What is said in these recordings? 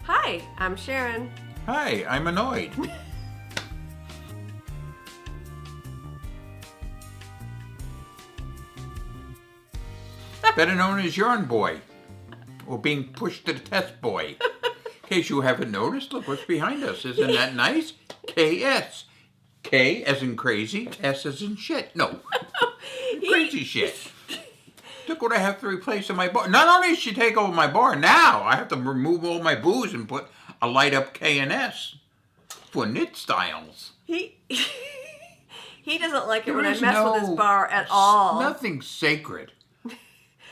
Hi, I'm Sharon. Hi, I'm annoyed. Better known as Yarn Boy, or being pushed to the test boy. In case you haven't noticed, look what's behind us. Isn't that nice? KS. K as in crazy, S as in shit. No, crazy shit. Look what I have to replace in my bar. Not only did she take over my bar, now I have to remove all my booze and put a light up K and S for knit styles. He doesn't like it when I mess with his bar at all. Nothing sacred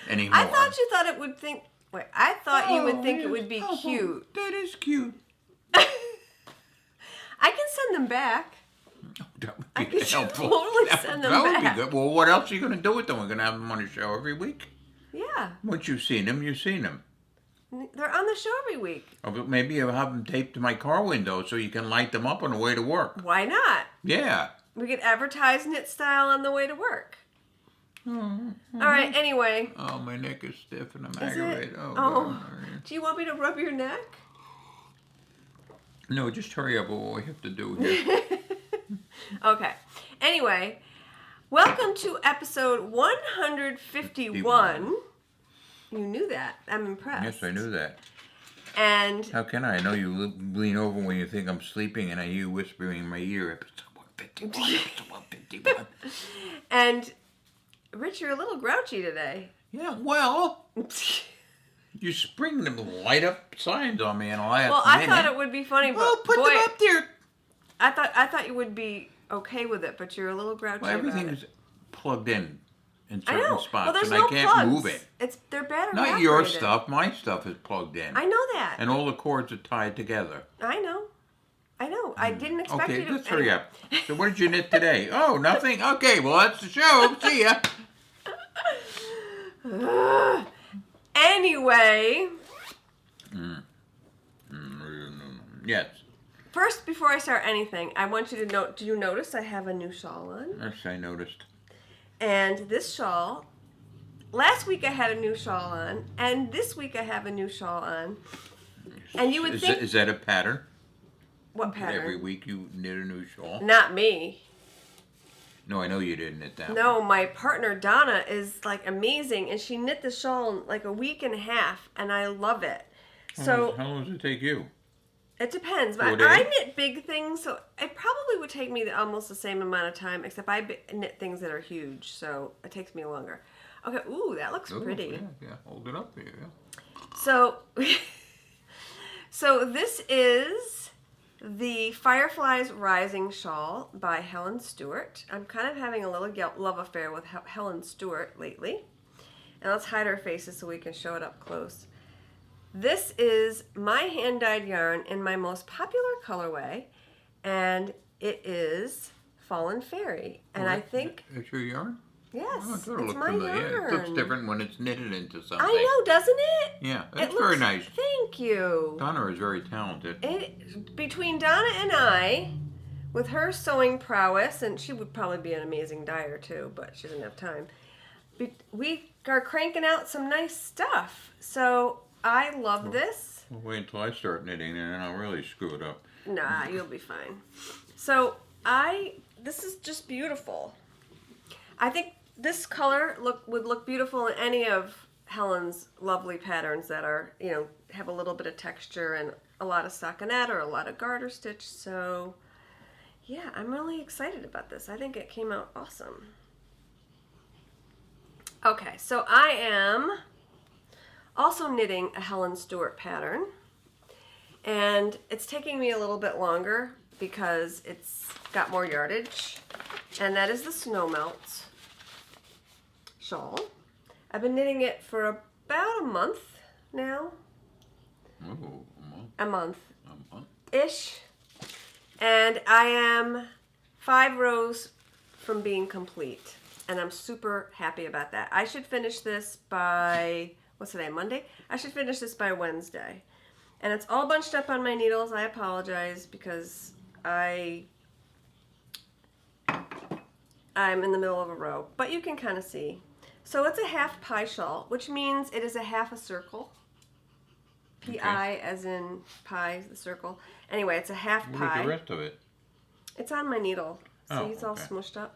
anymore. I thought you thought it would think. Wait, I thought you would think it would be cute. That is cute. I can send them back. Oh, that would be helpful. Totally send them back. That would be good. Well, what else are you going to do with them? We're going to have them on the show every week? Yeah. Once you've seen them, you've seen them. They're on the show every week. Oh, but maybe you'll have them taped to my car window so you can light them up on the way to work. Why not? Yeah. We could advertise knit style on the way to work. Mm-hmm. All right, anyway. Oh, my neck is stiff and I'm aggravated. Oh. Do you want me to rub your neck? No, just hurry up with what we have to do here. Okay. Anyway, welcome to episode 151. You knew that. I'm impressed. Yes, I knew that. And how can I? I know you lean over when you think I'm sleeping and I hear you whispering in my ear, episode 151. And Rich, you're a little grouchy today. Yeah, well, you spring them light up signs on me and all that. Well, I thought it would be funny, but put them up there. I thought you would be okay with it, but you're a little grouchy. Well, everything is plugged in certain spots, well, there's and no I can't plugs. move it. They're battery Not operated. your stuff. My stuff is plugged in. I know that. And all the cords are tied together. I know. I didn't expect you to. Okay, let's hurry up. So what did you knit today? Oh, nothing? Okay, well, that's the show. See ya. Anyway. Yes. First, before I start anything, I want you to note, do you notice I have a new shawl on? Yes, I noticed. And this shawl, last week I had a new shawl on, and this week I have a new shawl on. And you would think... Is that a pattern? What pattern? Every week you knit a new shawl? Not me. No, I know you didn't knit that. No, my partner Donna is like amazing, and she knit the shawl in like a week and a half, and I love it. So how long does it take you? It depends. I knit big things, so it probably would take me almost the same amount of time, except I knit things that are huge, so it takes me longer. Okay, ooh, that looks pretty. Yeah, hold it up there, yeah. So, so this is the Fireflies Rising Shawl by Helen Stewart. I'm kind of having a little love affair with Helen Stewart lately. And let's hide her faces so we can show it up close. This is my hand-dyed yarn in my most popular colorway, and it is Fallen Fairy. And I think... It's your yarn? Yes, Oh, it's my yarn. Yeah, it looks different when it's knitted into something. I know, doesn't it? Yeah, it's very nice. Thank you. Donna is very talented. Between Donna and I, with her sewing prowess, and she would probably be an amazing dyer too, but she doesn't have time, we are cranking out some nice stuff. So I love this. Well, wait until I start knitting and then I'll really screw it up. Nah, you'll be fine. So this is just beautiful. I think this color would look beautiful in any of Helen's lovely patterns that are, have a little bit of texture and a lot of stockinette or a lot of garter stitch. So yeah, I'm really excited about this. I think it came out awesome. Okay, so I am also knitting a Helen Stewart pattern, and it's taking me a little bit longer because it's got more yardage, and that is the Snowmelt shawl. I've been knitting it for about a month now. Oh, a month. A month? Ish. And I am 5 rows from being complete. And I'm super happy about that. I should finish this by, what's today, Monday? I should finish this by Wednesday. And it's all bunched up on my needles. I apologize because I'm in the middle of a row. But you can kind of see. So it's a half pie shawl, which means it is a half a circle. P-I as in pie, the circle. Anyway, it's a half Where's pie. the rest of it? It's on my needle. See, Oh, it's all okay. smushed up.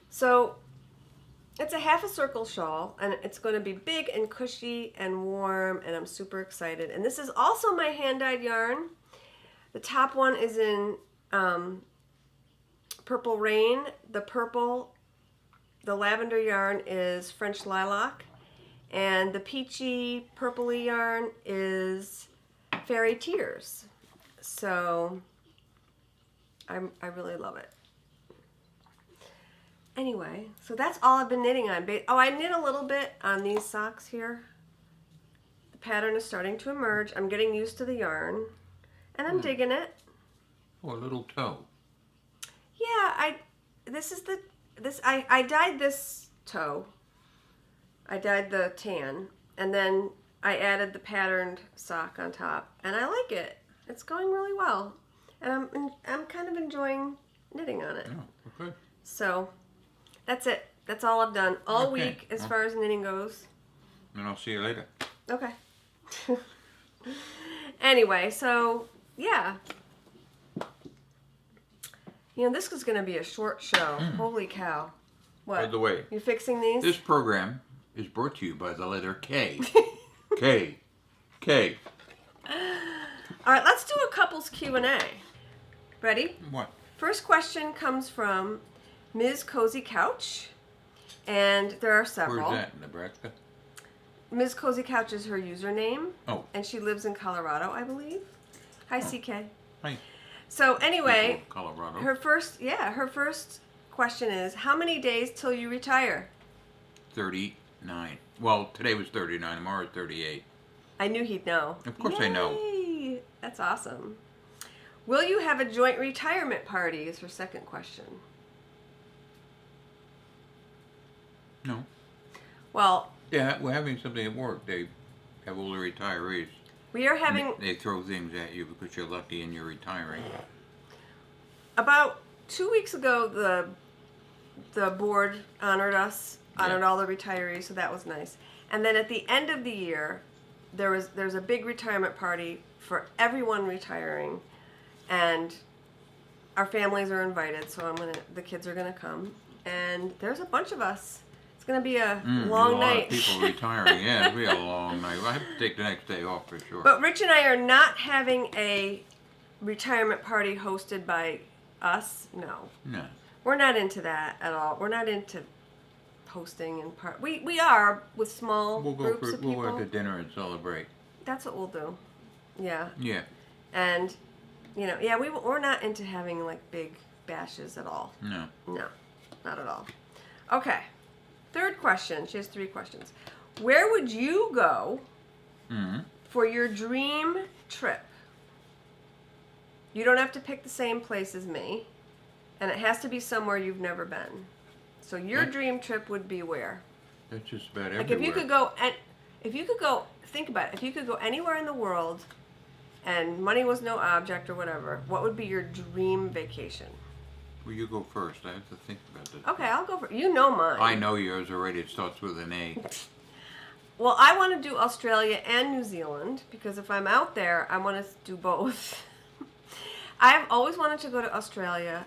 So, it's a half a circle shawl, and it's going to be big and cushy and warm, and I'm super excited. And this is also my hand-dyed yarn. The top one is in Purple Rain. The lavender yarn is French Lilac, and the peachy purpley yarn is Fairy Tears. So I really love it. Anyway, so that's all I've been knitting on. Oh, I knit a little bit on these socks here. The pattern is starting to emerge. I'm getting used to the yarn, and I'm digging it. Oh, a little toe. Yeah, I dyed this toe. I dyed the tan, and then I added the patterned sock on top, and I like it. It's going really well, and I'm kind of enjoying knitting on it. Oh, okay. So that's it. That's all I've done all Okay. week as far as knitting goes. And I'll see you later. Okay. Anyway, so yeah. You know, this is going to be a short show. Holy cow. What? By the way, You fixing these? this program is brought to you by the letter K. K. K. All right, let's do a couples Q&A. Ready? What? First question comes from Ms. Cozy Couch, and there are several. Where's that? Nebraska? Ms. Cozy Couch is her username, Oh. and she lives in Colorado, I believe. Hi, CK. Hi. So anyway, Colorado. her first question is, how many days till you retire? 39. Well, today was 39. Tomorrow is 38. I knew he'd know. Of course I know. Yay! That's awesome. Will you have a joint retirement party is her second question. No. Well, Yeah, we're having something at work. They have all the retirees. we are having They throw things at you because you're lucky and you're retiring. about 2 weeks ago the board honored all the retirees, so that was nice. And then at the end of the year, there's a big retirement party for everyone retiring, and our families are invited, so the kids are gonna come, and there's a bunch of us. It's gonna be a long a lot night. of people retiring. Yeah, it'll be a long night. I have to take the next day off for sure. But Rich and I are not having a retirement party hosted by us. No. No. We're not into that at all. We're not into hosting and we are with small We'll go groups for of people. we'll go to dinner and celebrate. That's what we'll do. Yeah. Yeah. And we're not into having like big bashes at all. No. No. Not at all. Okay. Third question. She has 3 questions. Where would you go for your dream trip? You don't have to pick the same place as me, and it has to be somewhere you've never been. So your dream trip would be where? That's just about everywhere. Like if you could go, think about it. If you could go anywhere in the world, and money was no object or whatever, what would be your dream vacation? Well, you go first. I have to think about this. Okay, I'll go for. You know mine. I know yours already. It starts with an A. Well, I want to do Australia and New Zealand because if I'm out there, I want to do both. I've always wanted to go to Australia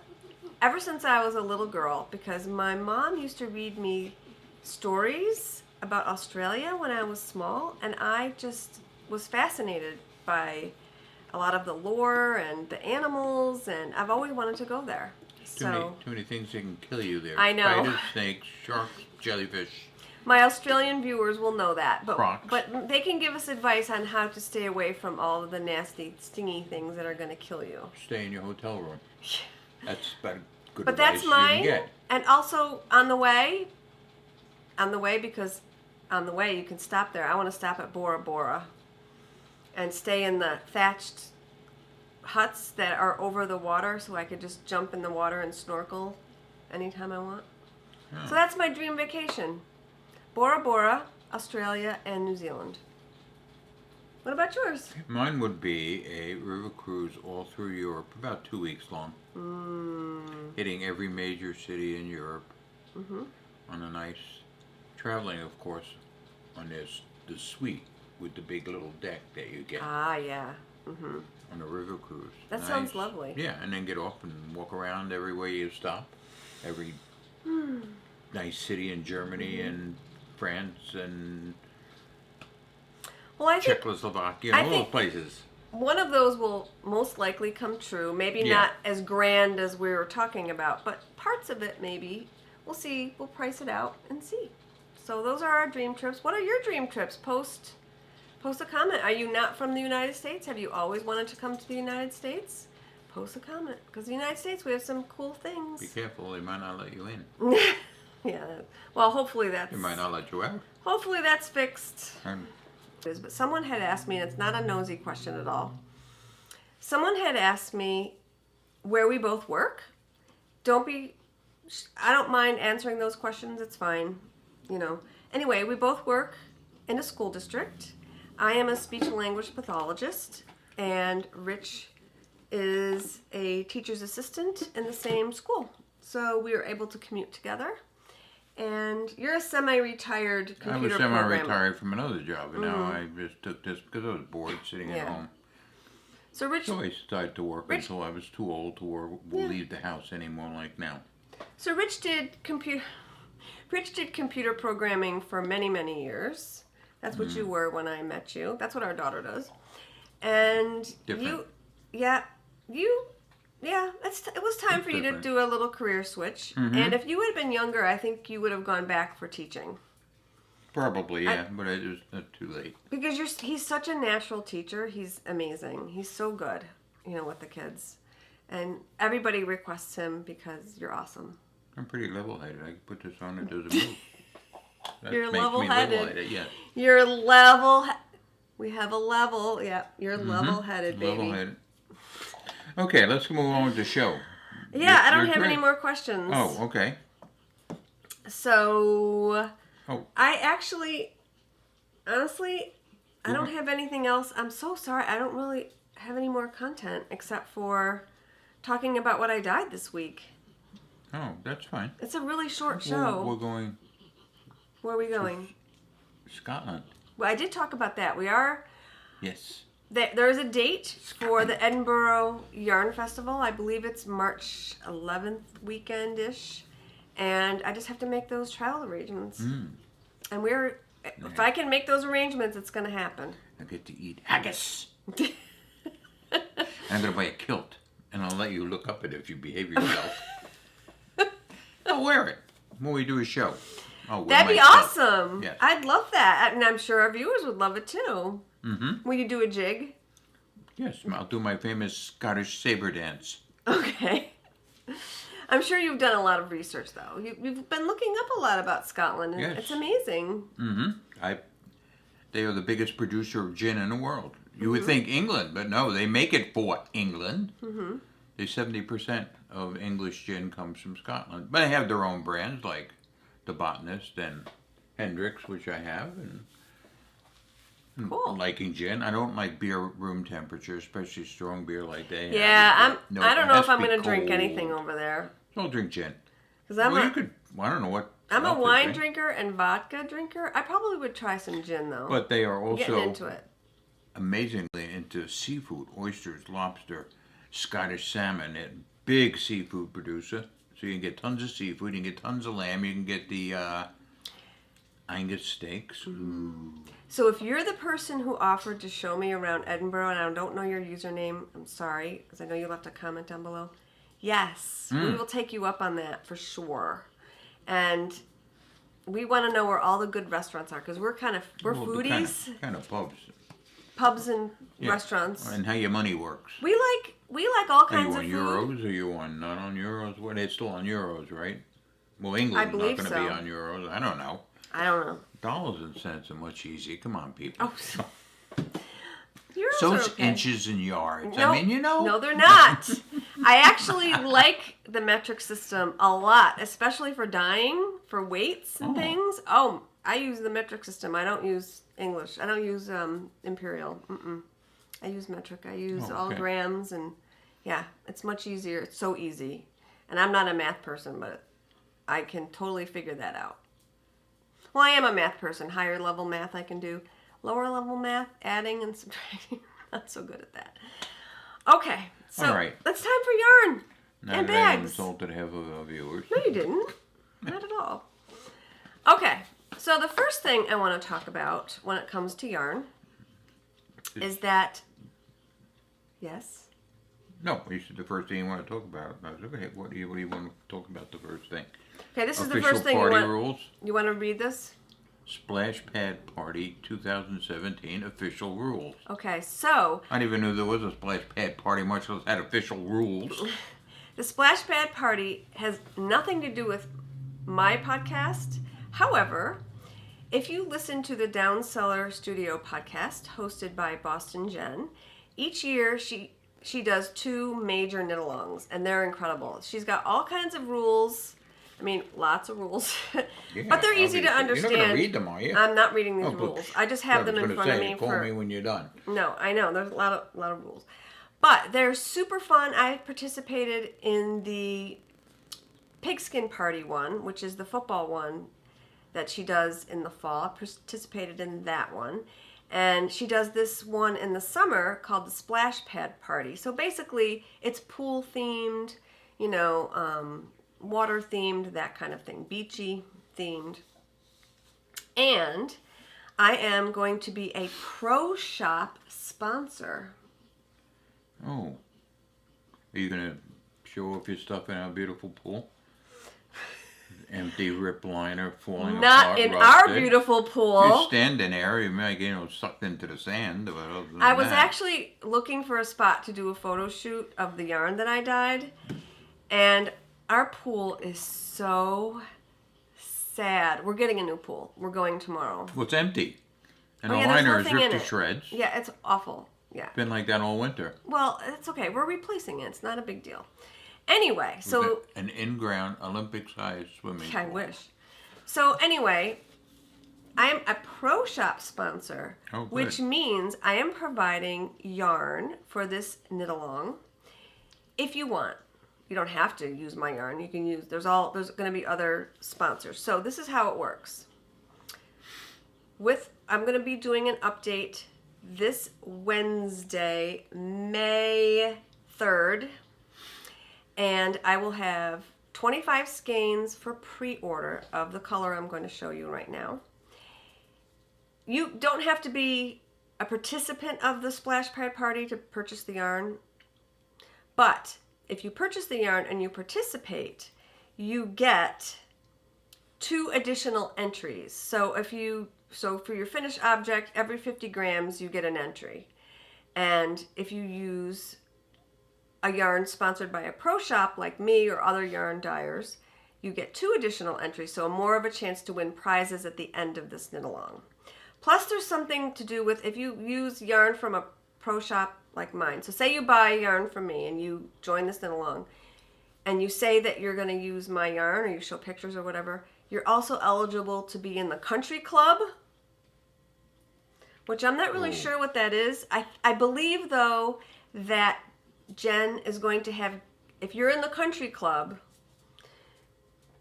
ever since I was a little girl because my mom used to read me stories about Australia when I was small, and I just was fascinated by a lot of the lore and the animals, and I've always wanted to go there. Too many things that can kill you there. I know. Spiders, snakes, sharks, jellyfish. My Australian viewers will know that, Crocs. but they can give us advice on how to stay away from all of the nasty, stingy things that are going to kill you. Stay in your hotel room. That's about good But advice that's you mine. can get. And also on the way, because on the way you can stop there. I want to stop at Bora Bora and stay in the thatched huts that are over the water so I could just jump in the water and snorkel anytime I want. So that's my dream vacation. Bora Bora, Australia, and New Zealand. What about yours? Mine would be a river cruise all through Europe, about 2 weeks long. Hitting every major city in Europe on a nice, traveling, of course, on the suite with the big little deck that you get Ah, yeah. Mm-hmm. on a river cruise. That Nice. sounds lovely. Yeah, and then get off and walk around everywhere you stop. Every nice city in Germany and France and Well, I think Czechoslovakia, I all those think- places. one of those will most likely come true. Maybe Yeah. not as grand as we were talking about, but parts of it maybe. We'll see. We'll price it out and see. So those are our dream trips. What are your dream trips? Post a comment. Are you not from the United States? Have you always wanted to come to the United States? Post a comment. Because the United States, we have some cool things. Be careful, they might not let you in. Yeah. Well, hopefully They might not let you out. hopefully that's fixed. And But someone had asked me, and it's not a nosy question at all. Someone had asked me where we both work. I don't mind answering those questions. It's fine. Anyway, we both work in a school district. I am a speech and language pathologist, and Rich is a teacher's assistant in the same school. So we were able to commute together. And you're a semi-retired computer I was programmer. semi-retired from another job, and now I just took this because I was bored sitting at home. So Rich, So I started to work until I was too old to leave the house anymore like now. so Rich did computer programming for many, many years. That's what you were when I met you. That's what our daughter does. And Different. it was time for you to different. do a little career switch. And if you had been younger, I think you would have gone back for teaching. Probably, yeah, but it was not too late. Because he's such a natural teacher. He's amazing. He's so good, with the kids. And everybody requests him because you're awesome. I'm pretty level-headed. I can put this on, it doesn't move. That You're makes me level-headed. level-headed, yeah. You're we have a level. Yeah, you're level-headed, baby. Level-headed. Okay, let's move on with the show. Yeah, I don't Your have any drink. more questions. Oh, okay. So, Oh. I actually, honestly, I don't have anything else. I'm so sorry. I don't really have any more content except for talking about what I dyed this week. Oh, that's fine. It's a really short Well, show. we're going Where are we going? Scotland. Well, I did talk about that. We are. Yes. There is a date for the Edinburgh Yarn Festival. I believe it's March 11th weekend-ish. And I just have to make those travel arrangements. And if I can make those arrangements, it's going to happen. I get to eat haggis. I'm going to buy a kilt, and I'll let you look up it if you behave yourself. I'll wear it when we do a show. That'd be awesome. Yes. I'd love that. And I'm sure our viewers would love it too. Mm-hmm. Will you do a jig? Yes, I'll do my famous Scottish saber dance. Okay. I'm sure you've done a lot of research, though. You've been looking up a lot about Scotland, and Yes. it's amazing. Mm-hmm. They are the biggest producer of gin in the world. You would think England, but no, they make it for England. Mm-hmm. 70% of English gin comes from Scotland. But they have their own brands, like The Botanist and Hendrick's, which I have, and Cool. liking gin. I don't like beer room temperature, especially strong beer like they have. Yeah, No, I don't it know has if I'm to be going to drink cold. anything over there. Don't drink gin. Because I'm You could, I don't know what. I'm a else to wine drink. drinker and vodka drinker. I probably would try some gin, though. But they are Getting also into it. amazingly into seafood, oysters, lobster, Scottish salmon. They're a big seafood producer. So you can get tons of seafood, you can get tons of lamb, you can get the Angus steaks. Ooh. So if you're the person who offered to show me around Edinburgh and I don't know your username, I'm sorry, because I know you left a comment down below. Yes, we will take you up on that for sure. And we want to know where all the good restaurants are because we're Well, foodies, Kind of pubs. pubs and Yeah. restaurants. And how your money works. We like all Are kinds you of on food. euros? Are you on not on euros? Well, it's still on euros, right? Well, England's not believe going to be so. on euros. I don't know. I don't know. Dollars and cents are much easier. Come on, people. Oh, euros So are it's okay. inches and yards. No, I mean, No, they're not. I actually like the metric system a lot, especially for dyeing, for weights and things. Oh, I use the metric system. I don't use English. I don't use imperial. I use metric. I use all okay. grams, and yeah, it's much easier. It's so easy. And I'm not a math person, but I can totally figure that out. Well, I am a math person. Higher level math I can do. lower level math, adding and subtracting. Not so good at that. Okay, so All right. it's time for yarn Not and that I bags. insulted half of our viewers. No, you didn't. Not at all. Okay, so the first thing I want to talk about when it comes to yarn is that, yes? No, you said the first thing you want to talk about. I was okay. What do you want to talk about the first thing? Okay, this is Official the first thing party you want. rules. You want to read this? Splash Pad Party 2017 official rules. Okay, so I didn't even know there was a Splash Pad Party, much less had official rules. the Splash Pad Party has nothing to do with my podcast. However, if you listen to the Cellar Studio podcast hosted by Boston Jen, each year she does 2 major knit-alongs, and they're incredible. She's got all kinds of rules. I mean, lots of rules, Yeah, but they're easy to obviously. understand. You're not going to read them, are you? I'm not reading these Oh, but- rules. I just have them in front of me. Call me when you're done. No, I know. There's a lot of rules. But they're super fun. I participated in the Pigskin Party one, which is the football one that she does in the fall. I participated in that one. And she does this one in the summer called the Splash Pad Party. So basically, it's pool themed, water themed, that kind of thing. Beachy themed. And I am going to be a Pro Shop sponsor. Oh. Are you going to show off your stuff in our beautiful pool? Empty rip liner falling Not apart, in rusted. our beautiful You're pool. standing there, you might get sucked into the sand. But other than I was that, actually looking for a spot to do a photo shoot of the yarn that I dyed. And our pool is so sad. We're getting a new pool. We're going tomorrow. well, it's empty. And Oh, the yeah, there's liner is nothing ripped in to it. shreds. Yeah, it's awful. Yeah. Been like that all winter. Well, it's okay. We're replacing it. It's not a big deal. Anyway, so An in-ground Olympic-sized swimming I pool. wish. So anyway, I am a Pro Shop sponsor, Oh, good. which means I am providing yarn for this knit along. If you want, you don't have to use my yarn. You can use there's going to be other sponsors. So this is how it works. I'm going to be doing an update this Wednesday, May 3rd, and I will have 25 skeins for pre-order of the color I'm going to show you right now. You don't have to be a participant of the Splash Pad Party to purchase the yarn, but if you purchase the yarn and you participate, you get 2 additional entries. So for your finished object, every 50 grams you get an entry. And if you use a yarn sponsored by a pro shop like me or other yarn dyers, you get 2 additional entries, so more of a chance to win prizes at the end of this knit along. Plus there's something to do with if you use yarn from a pro shop like mine. So say you buy yarn from me and you join this knit along and you say that you're going to use my yarn or you show pictures or whatever, you're also eligible to be in the country club, which I'm not really sure what that is. I believe though that Jen is going to have, if you're in the country club,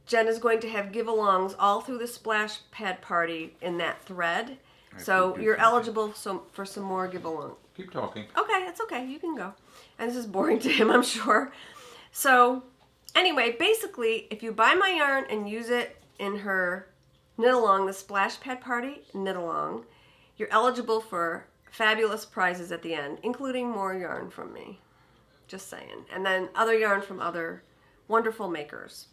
Jen is going to have give-alongs all through the Splash Pad Party in that thread. So you're eligible for some more give-along. Keep talking. Okay, it's okay. You can go. And this is boring to him, I'm sure. So anyway, basically, if you buy my yarn and use it in her knit-along, the Splash Pad Party knit-along, you're eligible for fabulous prizes at the end, including more yarn from me. Just saying. And then other yarn from other wonderful makers.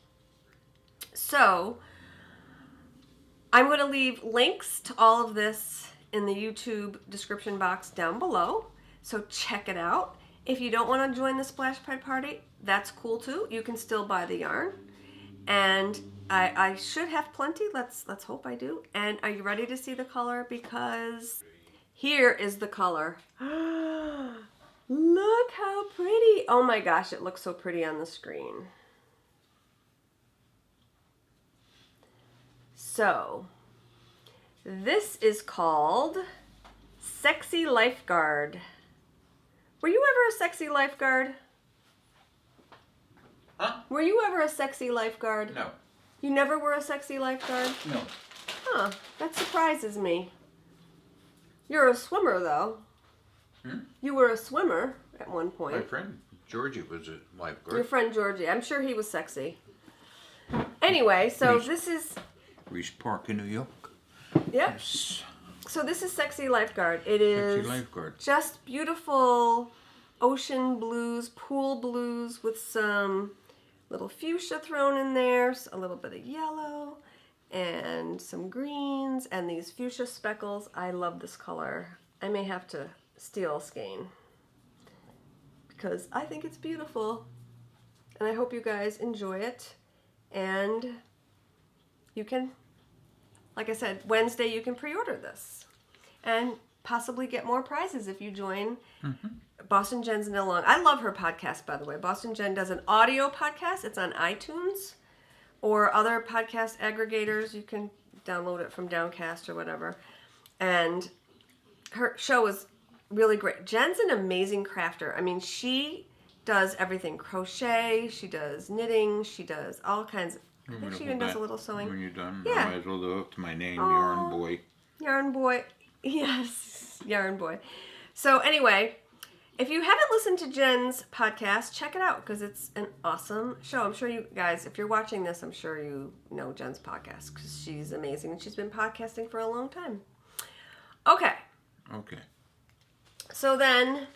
So I'm going to leave links to all of this in the YouTube description box down below. So check it out. If you don't want to join the Splash Pad Party, that's cool too. You can still buy the yarn. And I should have plenty. Let's hope I do. And are you ready to see the color? Because here is the color. Look how pretty. Oh my gosh, it looks so pretty on the screen. So, this is called Sexy Lifeguard. Were you ever a sexy lifeguard? Huh? Were you ever a sexy lifeguard? No. You never were a sexy lifeguard? No. Huh, that surprises me. You're a swimmer, though. Hmm? You were a swimmer at one My point. friend Georgie was a lifeguard. Your friend Georgie. I'm sure he was sexy. Anyway, so this is... Reese Park in New York. Yep. Yes. So this is Sexy Lifeguard. It is Sexy Lifeguard. just beautiful ocean blues, pool blues with some little fuchsia thrown in there, a little bit of yellow, and some greens, and these fuchsia speckles. I love this color. I may have to steal a skein because I think it's beautiful, and I hope you guys enjoy it. And you can, like I said, Wednesday you can pre-order this and possibly get more prizes if you join Boston Jen's Nail Along. I love her podcast, by the way. Boston Jen does an audio podcast. It's on iTunes or other podcast aggregators. You can download it from Downcast or whatever. And her show is really great. Jen's an amazing crafter. I mean, she does everything. Crochet, she does knitting, she does all kinds of... I think she even does a little sewing. When you're done, Yeah. I might as well live up to my name, Yarn Boy. Yarn Boy. Yes, Yarn Boy. So anyway, if you haven't listened to Jen's podcast, check it out because it's an awesome show. I'm sure you guys, if you're watching this, I'm sure you know Jen's podcast because she's amazing and she's been podcasting for a long time. Okay. Okay. So then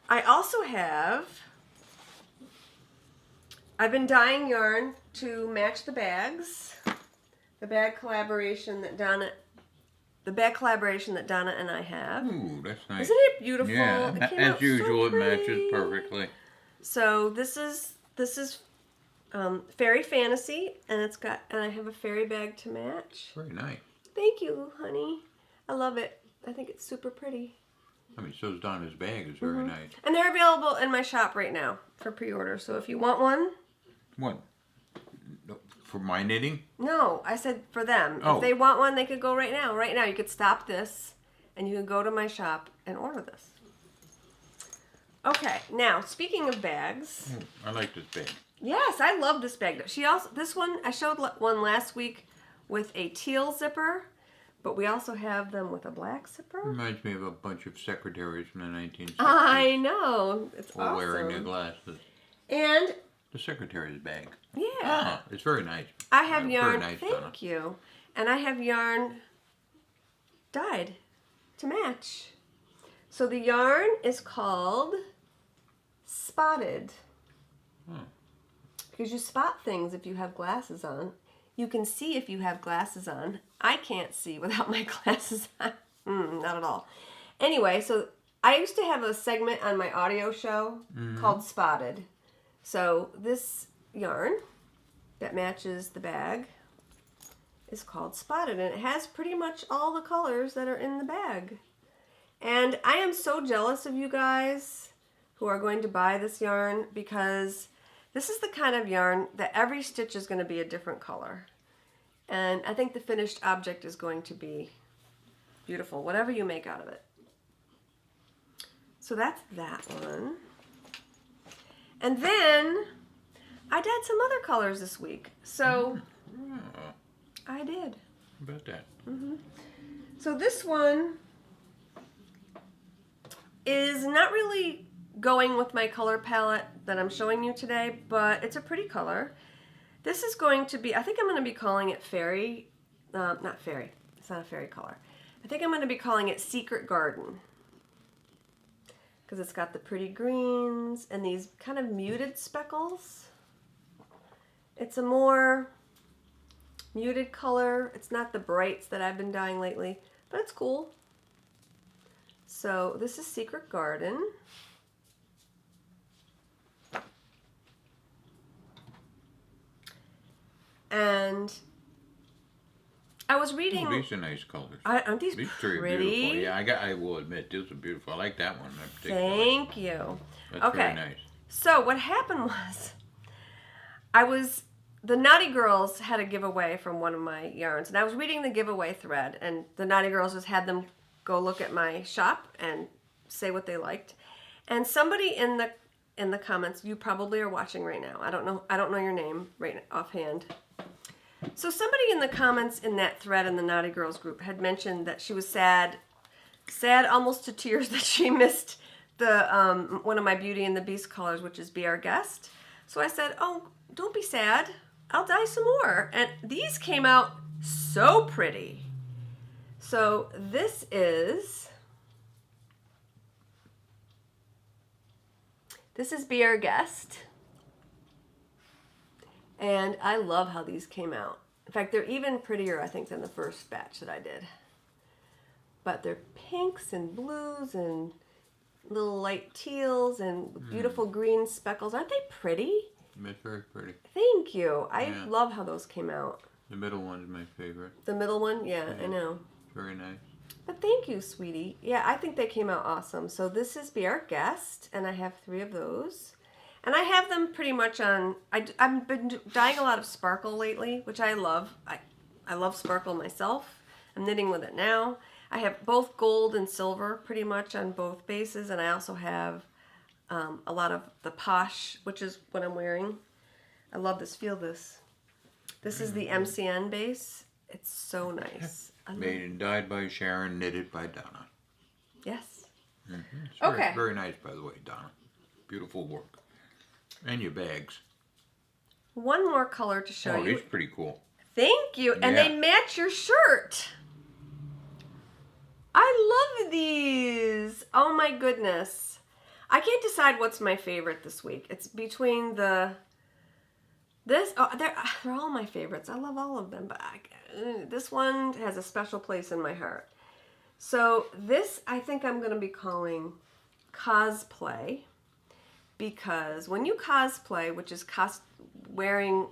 I also have... I've been dyeing yarn to match the bags. The bag collaboration that Donna and I have. Ooh, that's nice. Isn't it beautiful? Yeah, It came as out usual, so it matches pretty. perfectly. So this is Fairy Fantasy, and I have a fairy bag to match. Very nice. Thank you, honey. I love it. I think it's super pretty. I mean, so's Donna's bag is very nice. And they're available in my shop right now for pre-order. So if you want one. What? For my knitting? No, I said for them. Oh. If they want one, they could go right now. Right now, you could stop this, and you can go to my shop and order this. Okay, now speaking of bags, Ooh, I like this bag. yes, I love this bag. This one I showed one last week with a teal zipper, but we also have them with a black zipper. Reminds me of a bunch of secretaries from the 1960s. I know, it's all wearing their awesome. glasses. And The secretary's bag. yeah, Ah, it's very nice. I have Very yarn. nice, Donna. Thank you. And I have yarn dyed to match. So the yarn is called Spotted. Because you spot things if you have glasses on. You can see if you have glasses on. I can't see without my glasses on. Not at all. Anyway, so I used to have a segment on my audio show called Spotted. So this yarn that matches the bag is called Spotted, and it has pretty much all the colors that are in the bag. And I am so jealous of you guys who are going to buy this yarn because this is the kind of yarn that every stitch is going to be a different color. And I think the finished object is going to be beautiful, whatever you make out of it. So that's that one. And then I dyed some other colors this week. So I did. How about that? So this one is not really going with my color palette that I'm showing you today, but it's a pretty color. This is going to be, I think I'm going to be calling it Fairy, not Fairy, it's not a fairy color. I think I'm going to be calling it Secret Garden. Because it's got the pretty greens and these kind of muted speckles. It's a more muted color. It's not the brights that I've been dyeing lately, but it's cool. So this is Secret Garden. And I was reading... Oh, these are nice colors. Aren't these These are pretty? beautiful. Yeah, I will admit, these are beautiful. I like that one in particular. Thank you. That's Okay. very nice. So what happened was, the Naughty Girls had a giveaway from one of my yarns, and I was reading the giveaway thread, and the Naughty Girls just had them go look at my shop and say what they liked. And somebody in the comments, you probably are watching right now. I don't know your name right offhand. So somebody in the comments in that thread in the Naughty Girls group had mentioned that she was sad sad almost to tears that she missed the one of my Beauty and the Beast colors, which is Be Our Guest. So I said, oh, don't be sad. I'll dye some more. And these came out so pretty. So this is Be Our Guest. And I love how these came out. In fact, they're even prettier, I think, than the first batch that I did. But they're pinks and blues and little light teals and beautiful green speckles. Aren't they pretty? It's very pretty. Thank you. I love how those came out. The middle one's my favorite. The middle one? Yeah, I know. Very nice. But thank you, sweetie. Yeah, I think they came out awesome. So this is Be Our Guest, and I have 3 of those. And I have them pretty much on... I've been dyeing a lot of sparkle lately, which I love. I love sparkle myself. I'm knitting with it now. I have both gold and silver pretty much on both bases, and I also have a lot of the Posh, which is what I'm wearing. I love this. Feel this. This is the MCN base. It's so nice. Made and dyed by Sharon, knitted by Donna. Yes. It's Okay. Very nice, by the way, Donna. Beautiful work. And your bags. One more color to show you. Oh, these pretty cool. Thank you. And they match your shirt. I love these. Oh my goodness. I can't decide what's my favorite this week. It's between they're all my favorites. I love all of them, but this one has a special place in my heart. So this I think I'm going to be calling cosplay, because when you cosplay, which is wearing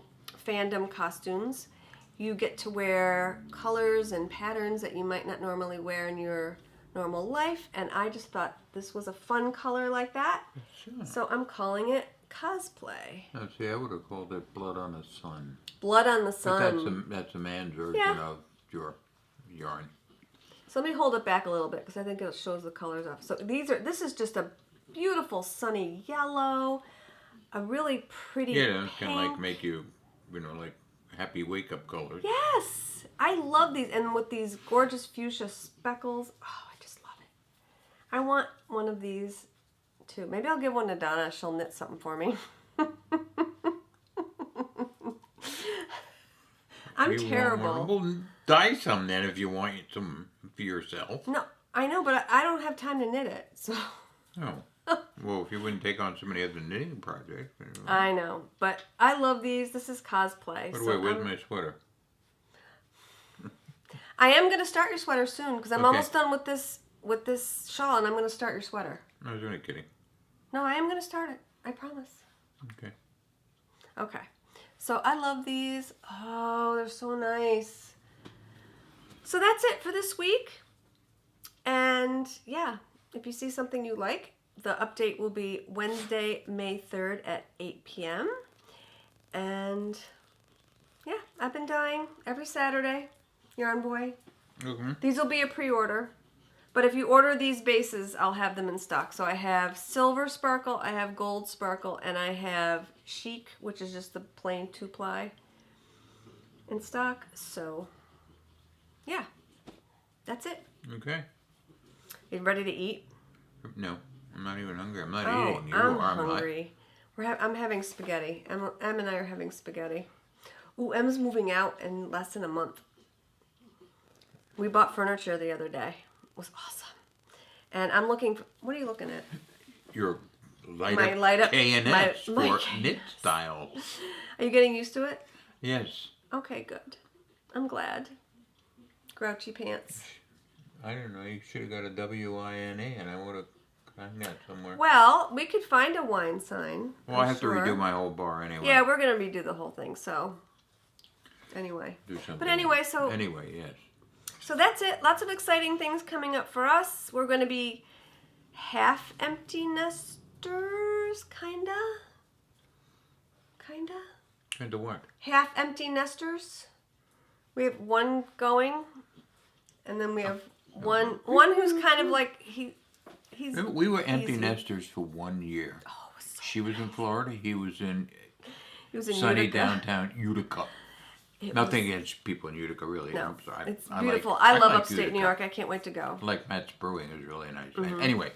fandom costumes, you get to wear colors and patterns that you might not normally wear in your normal life, and I just thought this was a fun color like that. Sure. So I'm calling it cosplay. Oh, see, I would have called it Blood on the Sun. Blood on the Sun. But that's a man's version of your yarn. So let me hold it back a little bit because I think it shows the colors off. So this is just a beautiful sunny yellow, a really pretty Yeah, pink. kind of like make you, like happy wake-up colors. Yes! I love these. And with these gorgeous fuchsia speckles. Oh, I just love it. I want one of these too. Maybe I'll give one to Donna. She'll knit something for me. I'm terrible. Well, dye some then if you want some for yourself. No, I know, but I don't have time to knit it. So. Oh. Well, if you wouldn't take on so many other knitting projects. I know, but I love these. This is cosplay. By the way, where's my sweater? I am going to start your sweater soon because I'm almost done with this shawl, and I'm going to start your sweater. I was only kidding. No, I am going to start it. I promise. Okay. Okay. So I love these. Oh, they're so nice. So that's it for this week. And yeah, if you see something you like, the update will be Wednesday, May 3rd at 8 p.m. And yeah, I've been dyeing every Saturday. Yarn Boy. Mm-hmm. These will be a pre-order. But if you order these bases, I'll have them in stock. So I have silver sparkle, I have gold sparkle, and I have chic, which is just the plain 2-ply in stock. So yeah, that's it. Okay. You ready to eat? No, I'm not even hungry. I'm not eating. You I'm are hungry. I'm having spaghetti. Em and I are having spaghetti. Ooh, Em's moving out in less than a month. We bought furniture the other day. It was awesome. And I'm looking for... What are you looking at? Your light up K&S for knit style. Are you getting used to it? Yes. Okay, good. I'm glad. Grouchy pants. I don't know. You should have got a WINA and I would have gotten that somewhere. Well, we could find a wine sign. Well, I have to redo my whole bar anyway. Yeah, we're going to redo the whole thing, so... Anyway. Do something. But anyway, so... Anyway, yes. So that's it. Lots of exciting things coming up for us. We're going to be half empty nesters, kinda. Kinda what? Half empty nesters. We have one going, and then we have one who's kind of like he's. We were empty nesters for 1 year. Oh, it was so she was in Florida. He was in He was in sunny Utica. downtown Utica. Nothing against people in Utica, really. No, I'm sorry. it's beautiful. I love like upstate Utica. New York. I can't wait to go. I like Matt's Brewing is really nice. Anyway,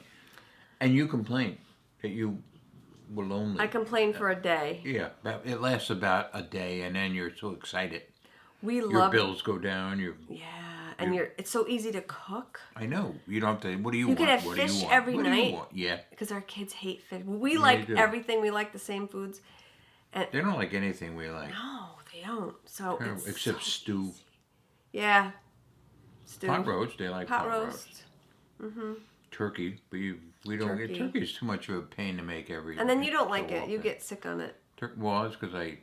and you complain that you were lonely. I complained for a day. Yeah, but it lasts about a day, and then you're so excited. Your love bills go down. and it's so easy to cook. I know. You don't have to. What do you You want? can have What do you fish want? every What do you night. want? Yeah. Because our kids hate fish. We like do. everything. We like the same foods. And They don't like anything we like. no, they don't. So it's Except so stew. easy. Yeah. Stew. Pot roast. They like Pot pot roast. Turkey, but we don't get Turkey. turkey. Is too much of a pain to make every. And then you don't like so it. You often. get sick on it. Well, it's because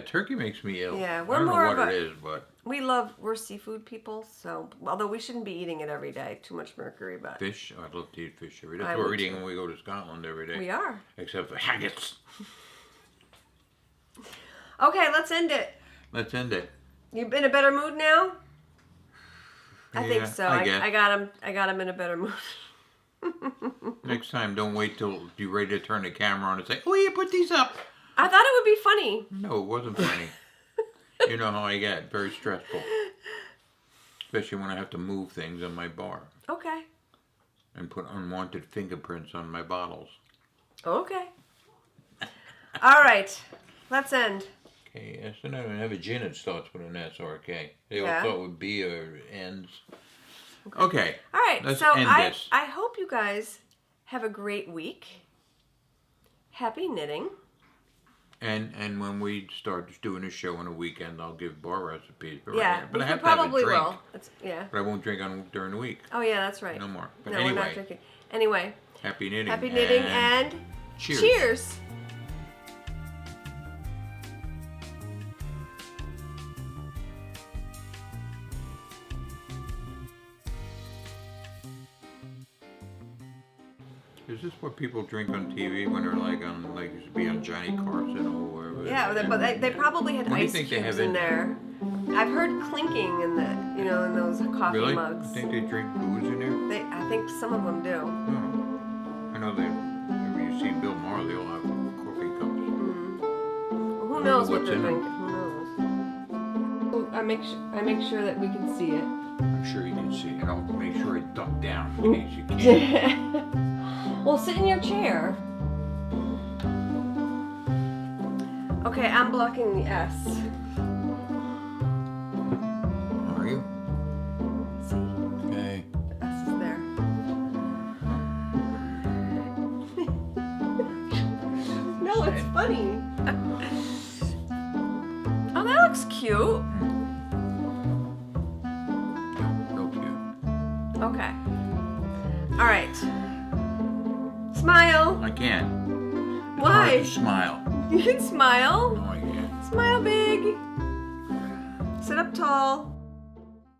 turkey makes me ill. Yeah, I we're don't know more what of a- it is, but We're seafood people, so although we shouldn't be eating it every day, too much mercury, but fish. I'd love to eat fish every day. I That's what we're would eating too. when we go to Scotland every day. we are. Except for haggis. Okay, let's end it. Let's end it. You in a better mood now? I think Yeah, so. I guess. I got him. I got him in a better mood. Next time, don't wait till you're ready to turn the camera on and say, "Oh, you put these up." I thought it would be funny. No, it wasn't funny. You know how I get very stressful, especially when I have to move things on my bar Okay. and put unwanted fingerprints on my bottles. Okay. All right. Let's end. Okay, so now I have a gin that starts with an S or a K. They all Yeah. thought with B or ends. Okay. All right. Let's so end I this. I hope you guys have a great week. Happy knitting. And when we start doing a show on a weekend, I'll give bar recipes. But Yeah, but I we have to have a probably drink. will. Yeah. But I won't drink during the week. Oh yeah, that's right. No more. But No, anyway, we're not drinking. Anyway, happy knitting. happy knitting and cheers. cheers. Is this what people drink on TV when they're like used to be on Johnny Carson or wherever? Yeah, but they probably had What do you ice think they cubes have in in there. I've heard clinking in in those coffee Really? mugs. You think they drink booze in there? I think some of them do. Oh. I know that whenever you see Bill Maher, they all have coffee cups. Well, who knows what what's they're in them. drinking? Who knows? I make sure that we can see it. I'm sure you can see it. I'll make sure I duck down in case you can't. Well, sit in your chair. Okay, I'm blocking the S. Are you? See, Okay. the S is there. No, it's funny. Oh, that looks cute. Real cute. Okay. All right. Smile. I can't. It's Why? hard to smile. You can smile. No, I can't. Smile big. Sit up tall.